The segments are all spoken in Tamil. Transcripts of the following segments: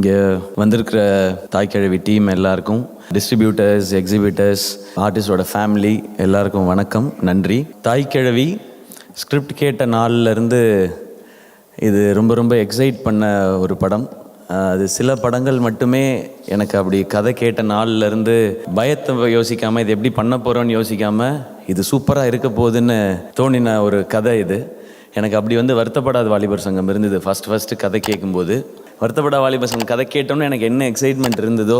இங்கே வந்திருக்கிற தாய்க்கிழவி டீம் எல்லாருக்கும், டிஸ்ட்ரிபியூட்டர்ஸ், எக்ஸிபிட்டர்ஸ், ஆர்டிஸ்டோட ஃபேமிலி எல்லாருக்கும் வணக்கம், நன்றி. தாய்க்கிழவி ஸ்கிரிப்ட் கேட்ட நாள்லேருந்து இது ரொம்ப ரொம்ப எக்ஸைட் பண்ண ஒரு படம். அது சில படங்கள் மட்டுமே எனக்கு அப்படி கதை கேட்ட நாள்லேருந்து பயத்தை யோசிக்காமல் இது எப்படி பண்ண போகிறோன்னு யோசிக்காமல் இது சூப்பராக இருக்க போகுதுன்னு தோணின ஒரு கதை இது. எனக்கு அப்படி வருத்தப்படாத வாலிபர் சங்கம் இருந்தது ஃபஸ்ட்டு கதை கேட்கும்போது. வருத்தப்படாத வாலிபர் சங்கம் கதை கேட்டோம்னு எனக்கு என்ன எக்ஸைட்மெண்ட் இருந்ததோ,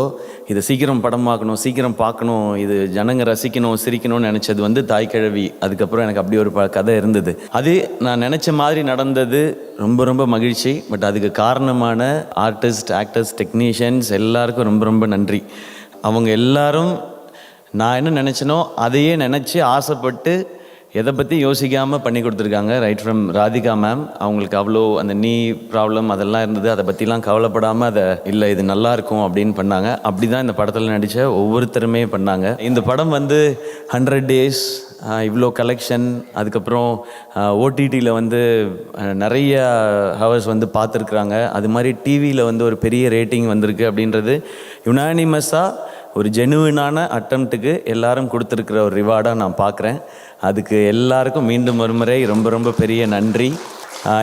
இதை சீக்கிரம் படமாக்கணும், சீக்கிரம் பார்க்கணும், இது ஜனங்க ரசிக்கணும், சிரிக்கணும்னு நினச்சது தாய்க்கிழவி. அதுக்கப்புறம் எனக்கு அப்படி ஒரு கதை இருந்தது. அது நான் நினச்ச மாதிரி நடந்தது, ரொம்ப ரொம்ப மகிழ்ச்சி. பட் அதுக்கு காரணமான ஆர்டிஸ்ட், ஆக்டர்ஸ், டெக்னீஷியன்ஸ் எல்லாருக்கும் ரொம்ப ரொம்ப நன்றி. அவங்க எல்லாரும் நான் என்ன நினச்சனோ அதையே நினச்சி ஆசைப்பட்டு எதை பற்றி யோசிக்காமல் பண்ணி கொடுத்துருக்காங்க. ரைட் ஃப்ரம் ராதிகா மேம், அவங்களுக்கு அவ்வளோ அந்த நீ ப்ராப்ளம் அதெல்லாம் இருந்தது, அதை பற்றிலாம் கவலைப்படாமல் அதை இல்லை இது நல்லாயிருக்கும் அப்படின்னு பண்ணாங்க. அப்படி தான் இந்த படத்தில் நடித்த ஒவ்வொருத்தருமே பண்ணாங்க. இந்த படம் 100 days, இவ்வளோ கலெக்ஷன், அதுக்கப்புறம் ஓடிடியில் நிறைய ஹவர்ஸ் பார்த்துருக்குறாங்க. அது மாதிரி டிவியில் ஒரு பெரிய ரேட்டிங் வந்திருக்கு அப்படின்றது யுனானிமஸாக ஒரு ஜெனுவினான அட்டம்ப்ட்டுக்கு எல்லாரும் கொடுத்துருக்குற ஒரு ரிவார்டாக நான் பார்க்குறேன். அதுக்கு எல்லாருக்கும் மீண்டும் ஒருமுறை ரொம்ப ரொம்ப பெரிய நன்றி.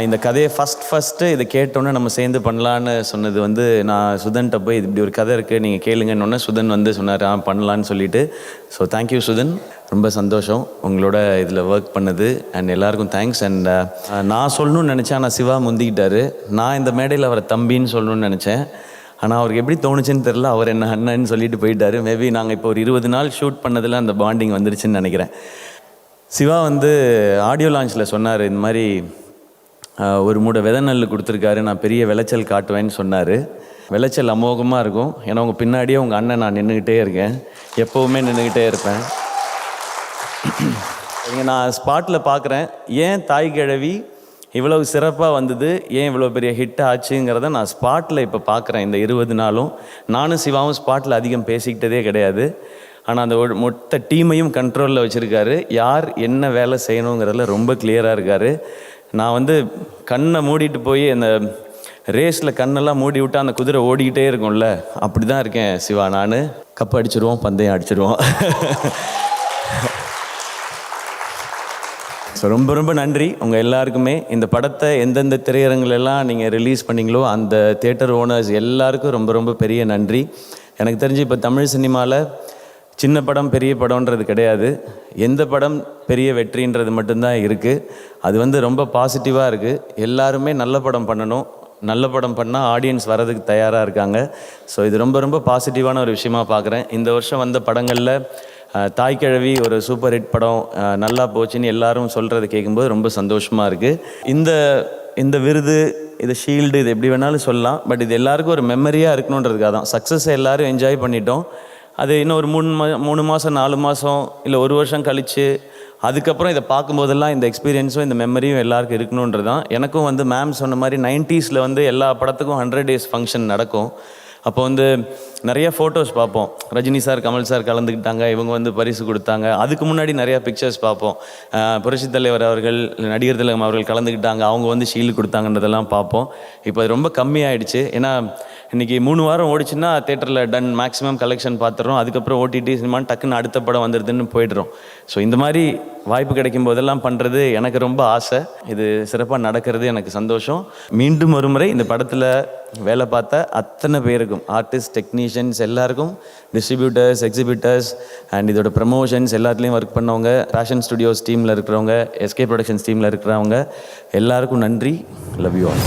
இந்த கதையை ஃபஸ்ட்டு இதை கேட்டோன்னே நம்ம சேர்ந்து பண்ணலான்னு சொன்னது நான் சுதன்கிட்ட போய் இது இப்படி ஒரு கதை இருக்குது நீங்கள் கேளுங்கன்னொன்னே சுதன் சொன்னார் பண்ணலான்னு சொல்லிட்டு. ஸோ தேங்க்யூ சுதன், ரொம்ப சந்தோஷம் உங்களோட இதில் ஒர்க் பண்ணது. அண்ட் எல்லாருக்கும் தேங்க்ஸ். அண்ட் நான் சொல்லணும்னு நினச்சேன், ஆனால் சிவா முந்திக்கிட்டாரு. நான் இந்த மேடையில் அவரை தம்பின்னு சொல்லணும்னு நினச்சேன், ஆனால் அவருக்கு எப்படி தோணுச்சுன்னு தெரில, அவர் என்ன அண்ணன்னு சொல்லிட்டு போயிட்டார். மேபி நாங்கள் இப்போ ஒரு 20 நாள் ஷூட் பண்ணதில் அந்த பாண்டிங் வந்துருச்சுன்னு நினைக்கிறேன். சிவா ஆடியோ லான்ச்சில் சொன்னார், இந்த மாதிரி ஒரு மூடை விதை நெல் கொடுத்துருக்காரு, நான் பெரிய விளைச்சல் காட்டுவேன்னு சொன்னார். விளைச்சல் அமோகமாக இருக்கும். ஏன்னா உங்கள் பின்னாடியே உங்கள் அண்ணன் நான் நின்றுக்கிட்டே இருக்கேன், எப்போவுமே நின்றுக்கிட்டே இருப்பேன். இங்கே நான் ஸ்பாட்டில் பார்க்குறேன், ஏன் தாய்க்கிழவி இவ்வளவு சிறப்பாக வந்தது, ஏன் இவ்வளோ பெரிய ஹிட் ஆச்சுங்கிறத நான் ஸ்பாட்டில் இப்போ பார்க்குறேன். இந்த 20 நாளும் நானும் சிவாவும் ஸ்பாட்டில் அதிகம் பேசிக்கிட்டதே கிடையாது. ஆனால் அந்த மொத்த டீமையும் கண்ட்ரோலில் வச்சுருக்காரு. யார் என்ன வேலை செய்யணுங்கிறதுல ரொம்ப கிளியராக இருக்கார். நான் கண்ணை மூடிட்டு போய் அந்த ரேஸில் கண்ணெல்லாம் மூடி விட்டால் அந்த குதிரை ஓடிக்கிட்டே இருக்கும்ல, அப்படி தான் இருக்கேன் சிவா. நான் கப்பு அடிச்சிருவோம், பந்தயம் அடிச்சிருவோம். ஸோ ரொம்ப ரொம்ப நன்றி உங்கள் எல்லாருக்குமே. இந்த படத்தை எந்தெந்த திரையரங்குலெல்லாம் நீங்கள் ரிலீஸ் பண்ணிங்களோ அந்த தியேட்டர் ஓனர்ஸ் எல்லாருக்கும் ரொம்ப ரொம்ப பெரிய நன்றி. எனக்கு தெரிஞ்சு இப்போ தமிழ் சினிமாவில் சின்ன படம் பெரிய படம்ன்றது கிடையாது, எந்த படம் பெரிய வெற்றின்றது மட்டும்தான் இருக்குது. அது ரொம்ப பாசிட்டிவாக இருக்குது. எல்லாருமே நல்ல படம் பண்ணணும், நல்ல படம் பண்ணால் ஆடியன்ஸ் வரதுக்கு தயாராக இருக்காங்க. ஸோ இது ரொம்ப ரொம்ப பாசிட்டிவான ஒரு விஷயமாக பார்க்குறேன். இந்த வருஷம் வந்த படங்களில் தாய்க்கிழவி ஒரு சூப்பர் ஹிட் படம், நல்லா போச்சுன்னு எல்லாரும் சொல்கிறத கேட்கும்போது ரொம்ப சந்தோஷமாக இருக்குது. இந்த விருது, இது ஷீல்டு, இது எப்படி வேணாலும் சொல்லலாம். பட் இது எல்லாருக்கும் ஒரு மெமரியாக இருக்கணுன்றதுக்காக தான். சக்ஸஸை எல்லோரும் என்ஜாய் பண்ணிட்டோம். அது இன்னும் ஒரு 3 மாதம் 4 மாதம் இல்லை 1 வருஷம் கழித்து அதுக்கப்புறம் இதை பார்க்கும்போதெல்லாம் இந்த எக்ஸ்பீரியன்ஸும் இந்த மெமரியும் எல்லாருக்கும் இருக்கணுன்றது தான். எனக்கும் மேம் சொன்ன மாதிரி 90s எல்லா படத்துக்கும் 100 days ஃபங்க்ஷன் நடக்கும். அப்போ நிறைய ஃபோட்டோஸ் பார்ப்போம். ரஜினி சார், கமல் சார் கலந்துக்கிட்டாங்க, இவங்க பரிசு கொடுத்தாங்க. அதுக்கு முன்னாடி நிறையா பிக்சர்ஸ் பார்ப்போம். புரட்சித் தலைவர் அவர்கள், நடிகர் திலகம் அவர்கள் கலந்துக்கிட்டாங்க, அவங்க ஷீல்டு கொடுத்தாங்கன்றதெல்லாம் பார்ப்போம். இப்போ அது ரொம்ப கம்மியாயிடுச்சு. ஏன்னா இன்றைக்கி 3 வாரம் ஓடிச்சுன்னா தேட்டரில் டன், மேக்ஸிமம் கலெக்ஷன் பார்த்துறோம். அதுக்கப்புறம் ஓடிடி சினிமான்னு டக்குன்னு அடுத்த படம் வந்துடுதுன்னு போய்ட்றோம். ஸோ இந்த மாதிரி வாய்ப்பு கிடைக்கும் போதெல்லாம் பண்ணுறது எனக்கு ரொம்ப ஆசை. இது சிறப்பாக நடக்கிறது எனக்கு சந்தோஷம். மீண்டும் ஒரு முறை இந்த படத்தில் வேலை பார்த்த அத்தனை பேருக்கும், ஆர்டிஸ்ட், டெக்னீஷியன்ஸ் எல்லாருக்கும், டிஸ்ட்ரிபியூட்டர்ஸ், எக்ஸிபிட்டர்ஸ் அண்ட் இதோட ப்ரமோஷன்ஸ் எல்லாத்துலேயும் ஒர்க் பண்ணவங்க, ஃபேஷன் ஸ்டுடியோஸ் டீமில் இருக்கிறவங்க, எஸ்கே ப்ரொடக்ஷன்ஸ் டீமில் இருக்கிறவங்க எல்லாருக்கும் நன்றி. Love you all.